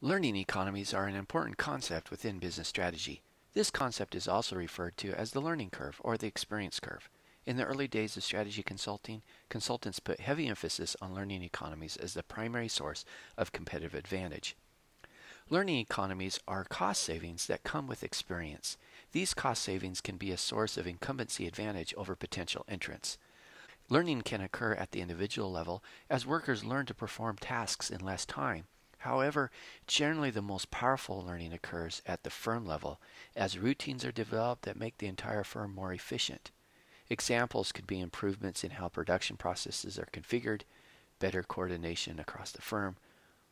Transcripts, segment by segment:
Learning economies are an important concept within business strategy. This concept is also referred to as the learning curve or the experience curve. In the early days of strategy consulting, consultants put heavy emphasis on learning economies as the primary source of competitive advantage. Learning economies are cost savings that come with experience. These cost savings can be a source of incumbency advantage over potential entrants. Learning can occur at the individual level as workers learn to perform tasks in less time. However, generally the most powerful learning occurs at the firm level as routines are developed that make the entire firm more efficient. Examples could be improvements in how production processes are configured, better coordination across the firm,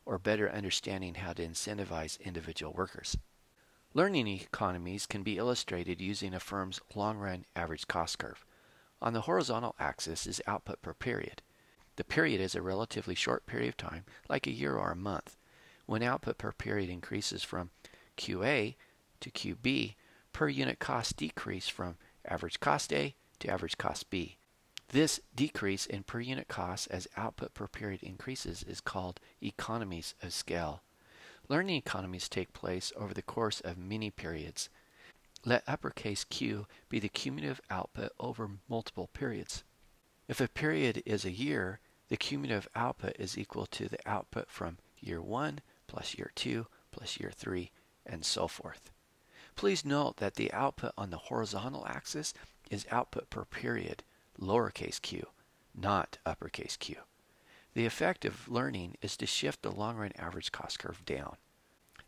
or better understanding how to incentivize individual workers. Learning economies can be illustrated using a firm's long-run average cost curve. On the horizontal axis is output per period. The period is a relatively short period of time, like a year or a month. When output per period increases from QA to QB, per unit costs decrease from average cost A to average cost B. This decrease in per unit costs as output per period increases is called economies of scale. Learning economies take place over the course of many periods. Let uppercase Q be the cumulative output over multiple periods. If a period is a year, the cumulative output is equal to the output from year 1 plus year 2 plus year 3 and so forth. Please note that the output on the horizontal axis is output per period, lowercase q, not uppercase Q. The effect of learning is to shift the long-run average cost curve down.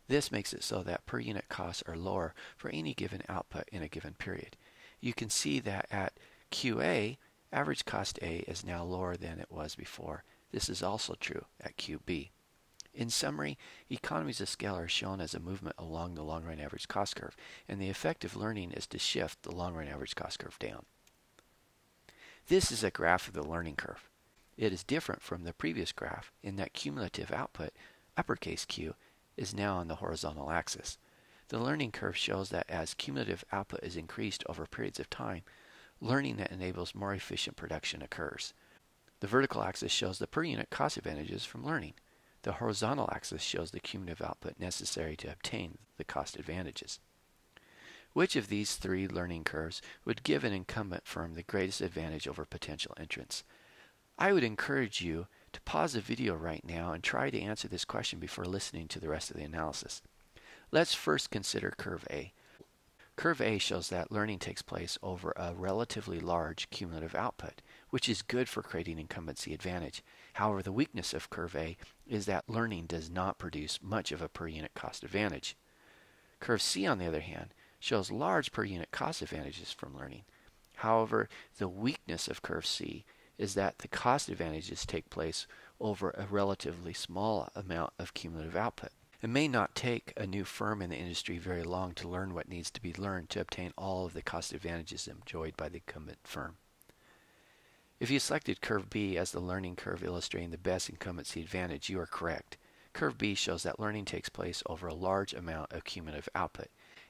This makes it so that per unit costs are lower for any given output in a given period. You can see that at QA, average cost A is now lower than it was before. This is also true at QB. In summary, economies of scale are shown as a movement along the long-run average cost curve, and the effect of learning is to shift the long-run average cost curve down. This is a graph of the learning curve. It is different from the previous graph in that cumulative output, uppercase Q, is now on the horizontal axis. The learning curve shows that as cumulative output is increased over periods of time, learning that enables more efficient production occurs. The vertical axis shows the per unit cost advantages from learning. The horizontal axis shows the cumulative output necessary to obtain the cost advantages. Which of these three learning curves would give an incumbent firm the greatest advantage over potential entrants? I would encourage you to pause the video right now and try to answer this question before listening to the rest of the analysis. Let's first consider curve A. Curve A shows that learning takes place over a relatively large cumulative output, which is good for creating incumbency advantage. However, the weakness of curve A is that learning does not produce much of a per unit cost advantage. Curve C, on the other hand, shows large per unit cost advantages from learning. However, the weakness of curve C is that the cost advantages take place over a relatively small amount of cumulative output. It may not take a new firm in the industry very long to learn what needs to be learned to obtain all of the cost advantages enjoyed by the incumbent firm. If you selected curve B as the learning curve illustrating the best incumbency advantage, you are correct. Curve B shows that learning takes place over a large amount of cumulative output.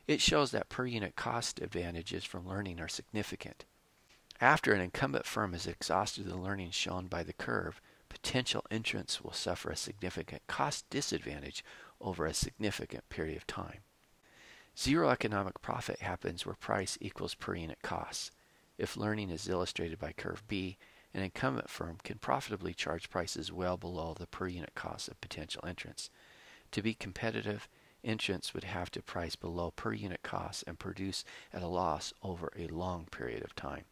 It shows that per unit cost advantages from learning are significant. After an incumbent firm has exhausted the learning shown by the curve, potential entrants will suffer a significant cost disadvantage over a significant period of time. Zero economic profit happens where price equals per unit costs. If learning is illustrated by curve B, an incumbent firm can profitably charge prices well below the per unit costs of potential entrants. To be competitive, entrants would have to price below per unit costs and produce at a loss over a long period of time.